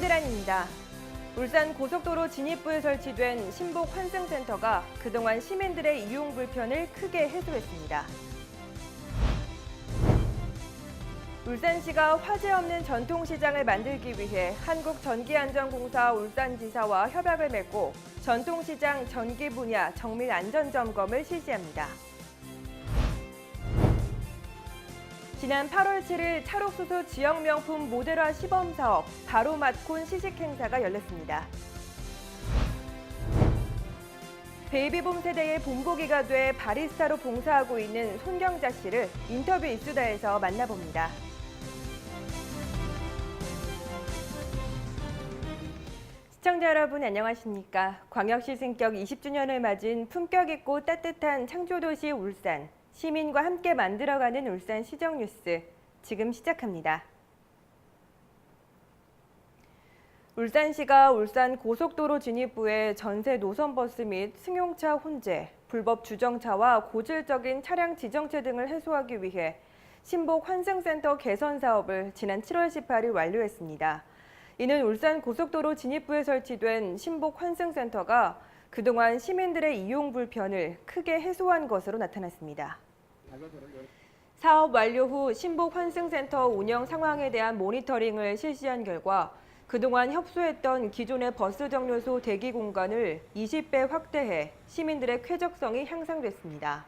최미란입니다. 울산 고속도로 진입부에 설치된 신복 환승센터가 그동안 시민들의 이용 불편을 크게 해소했습니다. 울산시가 화재 없는 전통시장을 만들기 위해 한국전기안전공사 울산지사와 협약을 맺고 전통시장 전기 분야 정밀 안전 점검을 실시합니다. 지난 8월 7일 찰옥수수 지역 명품 모델화 시범 사업 바로 맛콘 시식 행사가 열렸습니다. 베이비붐 세대의 본보기가 돼 바리스타로 봉사하고 있는 손경자 씨를 인터뷰 입수다에서 만나봅니다. 시청자 여러분 안녕하십니까? 광역시 승격 20주년을 맞은 품격 있고 따뜻한 창조도시 울산. 시민과 함께 만들어가는 울산 시정 뉴스 지금 시작합니다. 울산시가 울산 고속도로 진입부에 전세 노선버스 및 승용차 혼재, 불법 주정차와 고질적인 차량 지정체 등을 해소하기 위해 신복 환승센터 개선 사업을 지난 7월 18일 완료했습니다. 이는 울산 고속도로 진입부에 설치된 신복 환승센터가 그동안 시민들의 이용 불편을 크게 해소한 것으로 나타났습니다. 사업 완료 후 신복 환승센터 운영 상황에 대한 모니터링을 실시한 결과 그동안 협소했던 기존의 버스 정류소 대기 공간을 20배 확대해 시민들의 쾌적성이 향상됐습니다.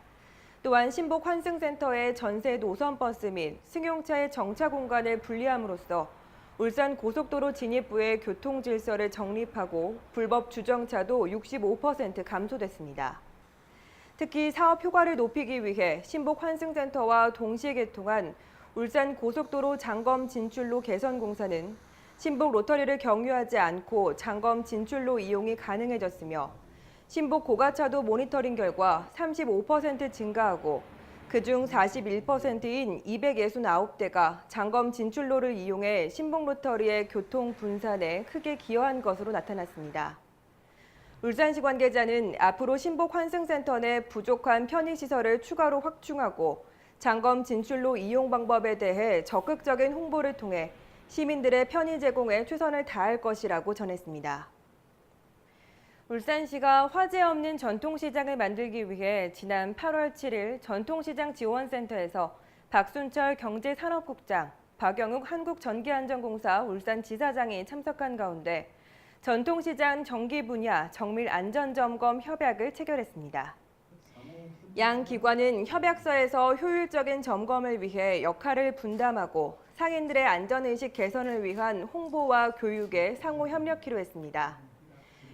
또한 신복 환승센터의 전세 노선버스 및 승용차의 정차 공간을 분리함으로써 울산 고속도로 진입부의 교통 질서를 정립하고 불법 주정차도 65% 감소됐습니다. 특히 사업 효과를 높이기 위해 신복 환승센터와 동시에 개통한 울산 고속도로 장검 진출로 개선 공사는 신복 로터리를 경유하지 않고 장검 진출로 이용이 가능해졌으며 신복 고가차도 모니터링 결과 35% 증가하고 그중 41%인 269대가 장검 진출로를 이용해 신복 로터리의 교통 분산에 크게 기여한 것으로 나타났습니다. 울산시 관계자는 앞으로 신복 환승센터 내 부족한 편의시설을 추가로 확충하고 장검 진출로 이용 방법에 대해 적극적인 홍보를 통해 시민들의 편의 제공에 최선을 다할 것이라고 전했습니다. 울산시가 화재 없는 전통시장을 만들기 위해 지난 8월 7일 전통시장 지원센터에서 박순철 경제산업국장, 박영욱 한국전기안전공사 울산지사장이 참석한 가운데 전통시장 전기 분야 정밀 안전점검 협약을 체결했습니다. 양 기관은 협약서에서 효율적인 점검을 위해 역할을 분담하고 상인들의 안전의식 개선을 위한 홍보와 교육에 상호 협력키로 했습니다.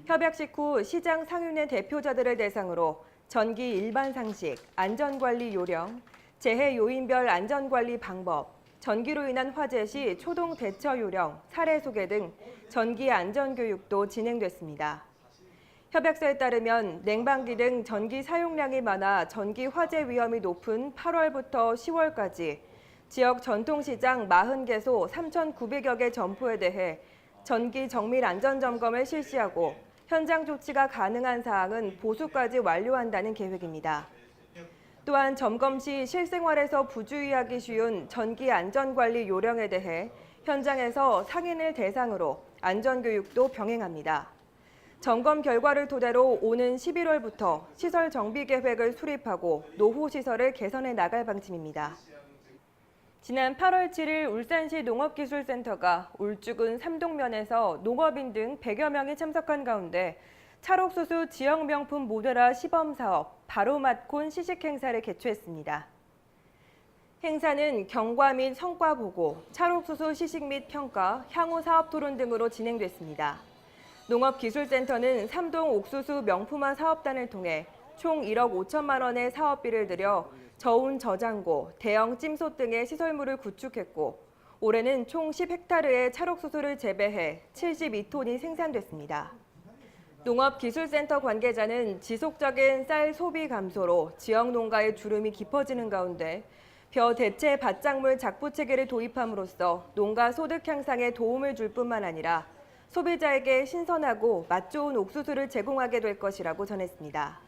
협약식 후 시장 상윤회 대표자들을 대상으로 전기 일반 상식, 안전관리 요령, 재해 요인별 안전관리 방법, 전기로 인한 화재 시 초동 대처 요령, 사례 소개 등 전기 안전교육도 진행됐습니다. 협약서에 따르면 냉방기 등 전기 사용량이 많아 전기 화재 위험이 높은 8월부터 10월까지 지역 전통시장 40개소 3,900여 개 점포에 대해 전기 정밀 안전점검을 실시하고 현장 조치가 가능한 사항은 보수까지 완료한다는 계획입니다. 또한 점검 시 실생활에서 부주의하기 쉬운 전기 안전관리 요령에 대해 현장에서 상인을 대상으로 안전교육도 병행합니다. 점검 결과를 토대로 오는 11월부터 시설 정비 계획을 수립하고 노후 시설을 개선해 나갈 방침입니다. 지난 8월 7일 울산시 농업기술센터가 울주군 삼동면에서 농업인 등 100여 명이 참석한 가운데 찰옥수수 지역 명품 모델화 시범 사업 바로 맛콘 시식 행사를 개최했습니다. 행사는 경과 및 성과 보고, 찰옥수수 시식 및 평가, 향후 사업 토론 등으로 진행됐습니다. 농업기술센터는 삼동 옥수수 명품화 사업단을 통해 총 1억 5천만 원의 사업비를 들여 저온 저장고, 대형 찜솥 등의 시설물을 구축했고 올해는 총 10헥타르의 찰옥수수를 재배해 72톤이 생산됐습니다. 농업기술센터 관계자는 지속적인 쌀 소비 감소로 지역 농가의 주름이 깊어지는 가운데 벼 대체 밭작물 작부 체계를 도입함으로써 농가 소득 향상에 도움을 줄 뿐만 아니라 소비자에게 신선하고 맛 좋은 옥수수를 제공하게 될 것이라고 전했습니다.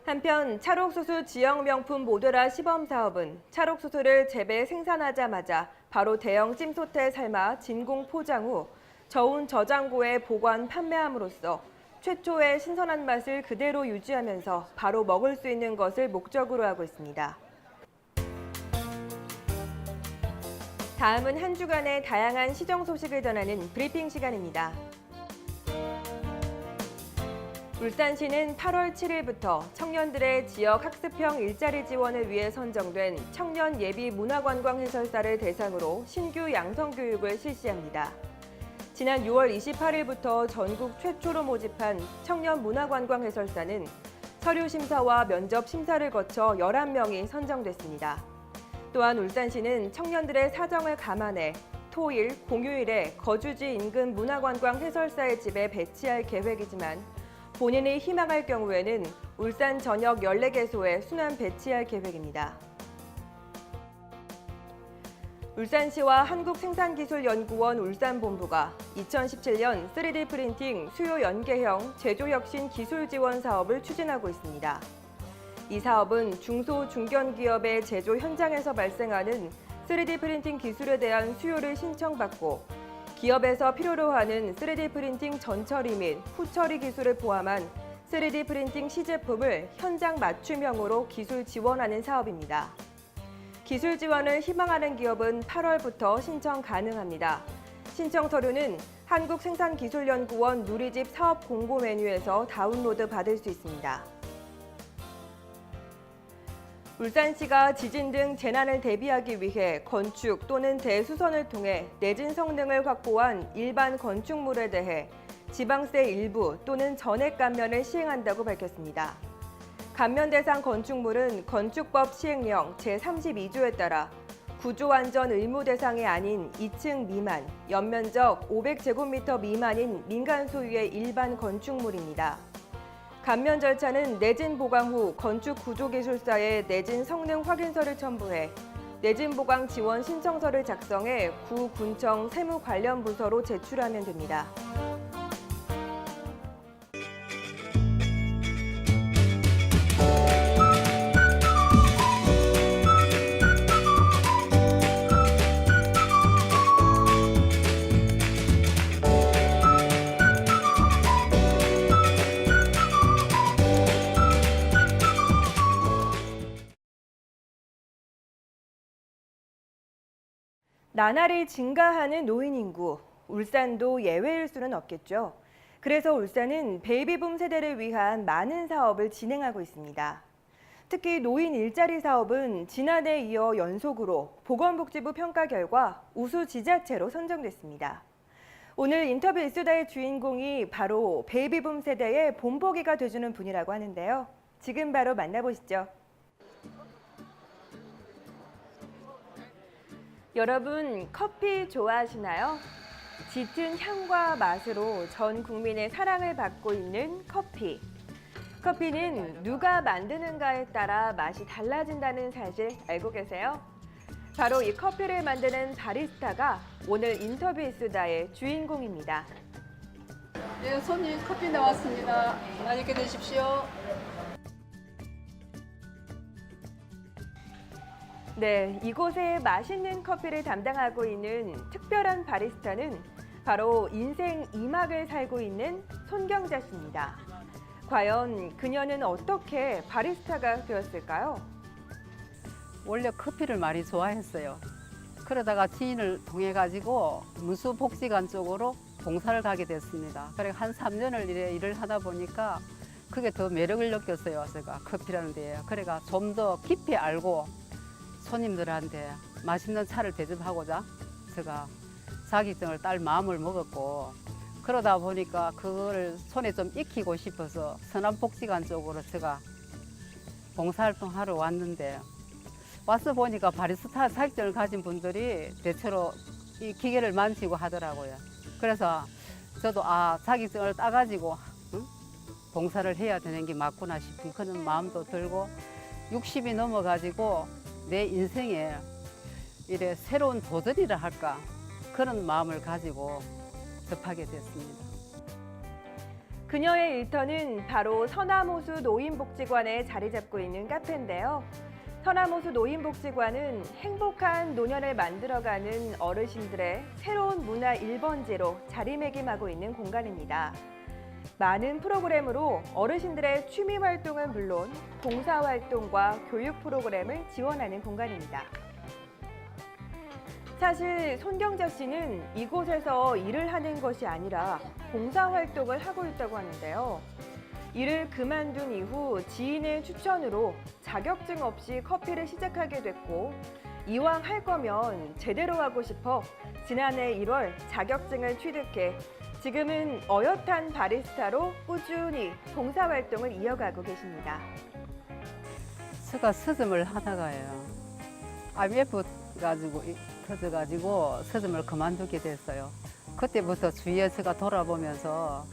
한편 찰옥수수 지역 명품 모델화 시범 사업은 찰옥수수를 재배 생산하자마자 바로 대형 찜솥에 삶아 진공 포장 후 저온 저장고에 보관 판매함으로써 최초의 신선한 맛을 그대로 유지하면서 바로 먹을 수 있는 것을 목적으로 하고 있습니다. 다음은 한 주간의 다양한 시정 소식을 전하는 브리핑 시간입니다. 울산시는 8월 7일부터 청년들의 지역 학습형 일자리 지원을 위해 선정된 청년 예비 문화관광 해설사를 대상으로 신규 양성 교육을 실시합니다. 지난 6월 28일부터 전국 최초로 모집한 청년 문화관광 해설사는 서류 심사와 면접 심사를 거쳐 11명이 선정됐습니다. 또한 울산시는 청년들의 사정을 감안해 토일, 공휴일에 거주지 인근 문화관광 해설사의 집에 배치할 계획이지만 본인이 희망할 경우에는 울산 전역 14개소에 순환 배치할 계획입니다. 울산시와 한국생산기술연구원 울산본부가 2017년 3D 프린팅 수요 연계형 제조혁신 기술 지원 사업을 추진하고 있습니다. 이 사업은 중소, 중견기업의 제조 현장에서 발생하는 3D 프린팅 기술에 대한 수요를 신청받고 기업에서 필요로 하는 3D 프린팅 전처리 및 후처리 기술을 포함한 3D 프린팅 시제품을 현장 맞춤형으로 기술 지원하는 사업입니다. 기술 지원을 희망하는 기업은 8월부터 신청 가능합니다. 신청 서류는 한국생산기술연구원 누리집 사업 공고 메뉴에서 다운로드 받을 수 있습니다. 울산시가 지진 등 재난을 대비하기 위해 건축 또는 대수선을 통해 내진 성능을 확보한 일반 건축물에 대해 지방세 일부 또는 전액 감면을 시행한다고 밝혔습니다. 감면 대상 건축물은 건축법 시행령 제32조에 따라 구조안전 의무 대상이 아닌 2층 미만, 연면적 500제곱미터 미만인 민간 소유의 일반 건축물입니다. 감면 절차는 내진 보강 후 건축구조기술사에 내진 성능 확인서를 첨부해 내진 보강 지원 신청서를 작성해 구, 군청, 세무 관련 부서로 제출하면 됩니다. 나날이 증가하는 노인 인구, 울산도 예외일 수는 없겠죠. 그래서 울산은 베이비붐 세대를 위한 많은 사업을 진행하고 있습니다. 특히 노인 일자리 사업은 지난해에 이어 연속으로 보건복지부 평가 결과 우수 지자체로 선정됐습니다. 오늘 인터뷰 이수다의 주인공이 바로 베이비붐 세대의 본보기가 돼주는 분이라고 하는데요. 지금 바로 만나보시죠. 여러분, 커피 좋아하시나요? 짙은 향과 맛으로 전 국민의 사랑을 받고 있는 커피. 커피는 누가 만드는가에 따라 맛이 달라진다는 사실 알고 계세요? 바로 이 커피를 만드는 바리스타가 오늘 인터뷰 이수다의 주인공입니다. 네, 손님 커피 나왔습니다. 맛있게 드십시오. 네, 이곳에 맛있는 커피를 담당하고 있는 특별한 바리스타는 바로 인생 2막을 살고 있는 손경자 씨입니다. 과연 그녀는 어떻게 바리스타가 되었을까요? 원래 커피를 많이 좋아했어요. 그러다가 지인을 통해 가지고 문수복지관 쪽으로 봉사를 가게 됐습니다. 그래 한 3년을 일을 하다 보니까 그게 더 매력을 느꼈어요. 제가 커피라는 데에. 그래가 좀 더 깊이 알고 손님들한테 맛있는 차를 대접하고자 제가 자격증을 딸 마음을 먹었고, 그러다 보니까 그걸 손에 좀 익히고 싶어서 서남복지관 쪽으로 제가 봉사활동하러 왔는데, 와서 보니까 바리스타 자격증을 가진 분들이 대체로 이 기계를 만지고 하더라고요. 그래서 저도 자격증을 따가지고 봉사를 해야 되는 게 맞구나 싶은 그런 마음도 들고, 60이 넘어가지고 내 인생에 이래 새로운 도전이라 할까, 그런 마음을 가지고 접하게 됐습니다. 그녀의 일터는 바로 서남호수 노인복지관에 자리 잡고 있는 카페인데요. 서남호수 노인복지관은 행복한 노년을 만들어가는 어르신들의 새로운 문화 1번지로 자리매김하고 있는 공간입니다. 많은 프로그램으로 어르신들의 취미 활동은 물론 봉사활동과 교육 프로그램을 지원하는 공간입니다. 사실 손경자 씨는 이곳에서 일을 하는 것이 아니라 봉사활동을 하고 있다고 하는데요. 일을 그만둔 이후 지인의 추천으로 자격증 없이 커피를 시작하게 됐고 이왕 할 거면 제대로 하고 싶어 지난해 1월 자격증을 취득해 지금은 어엿한 바리스타로 꾸준히 봉사활동을 이어가고 계십니다. 제가 서점을 하다가요. IMF 터져가지고 서점을 그만두게 됐어요. 그때부터 주위에서가 돌아보면서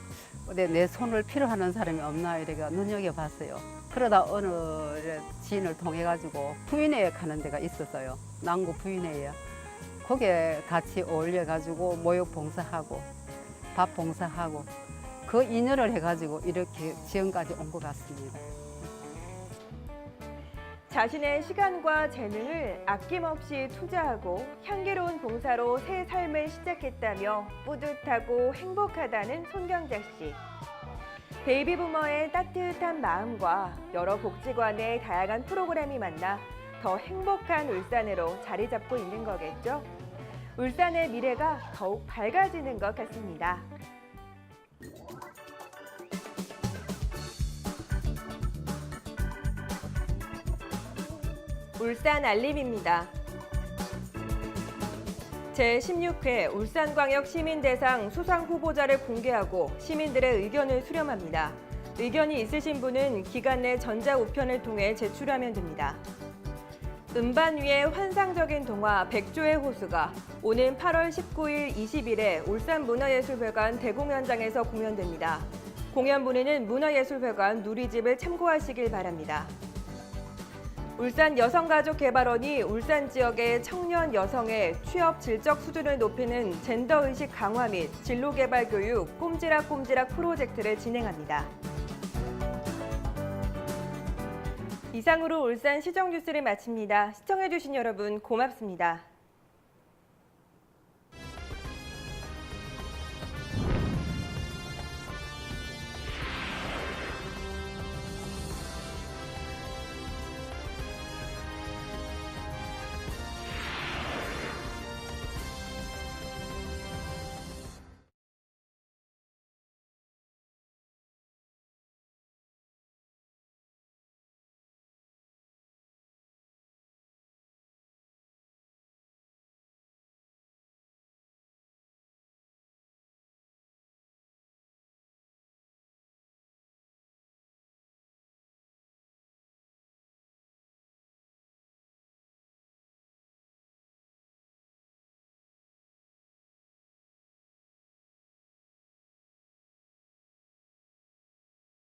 내 손을 필요하는 사람이 없나 이래가 눈여겨봤어요. 그러다 어느 지인을 통해 가지고 부인회에 가는 데가 있었어요. 남구 부인회에. 거기에 같이 어울려 가지고 모욕 봉사하고 밥 봉사하고 그 인연을 해가지고 이렇게 지금까지 온 것 같습니다. 자신의 시간과 재능을 아낌없이 투자하고 향기로운 봉사로 새 삶을 시작했다며 뿌듯하고 행복하다는 손경자 씨. 베이비부머의 따뜻한 마음과 여러 복지관의 다양한 프로그램이 만나 더 행복한 울산으로 자리 잡고 있는 거겠죠? 울산의 미래가 더욱 밝아지는 것 같습니다. 울산 알림입니다. 제16회 울산광역 시민대상 수상 후보자를 공개하고 시민들의 의견을 수렴합니다. 의견이 있으신 분은 기간 내 전자우편을 통해 제출하면 됩니다. 음반 위의 환상적인 동화 백조의 호수가 오는 8월 19일, 20일에 울산문화예술회관 대공연장에서 공연됩니다. 공연 문의는 문화예술회관 누리집을 참고하시길 바랍니다. 울산 여성가족개발원이 울산 지역의 청년 여성의 취업 질적 수준을 높이는 젠더의식 강화 및 진로개발 교육 꼼지락꼼지락 프로젝트를 진행합니다. 이상으로 울산 시정 뉴스를 마칩니다. 시청해주신 여러분 고맙습니다.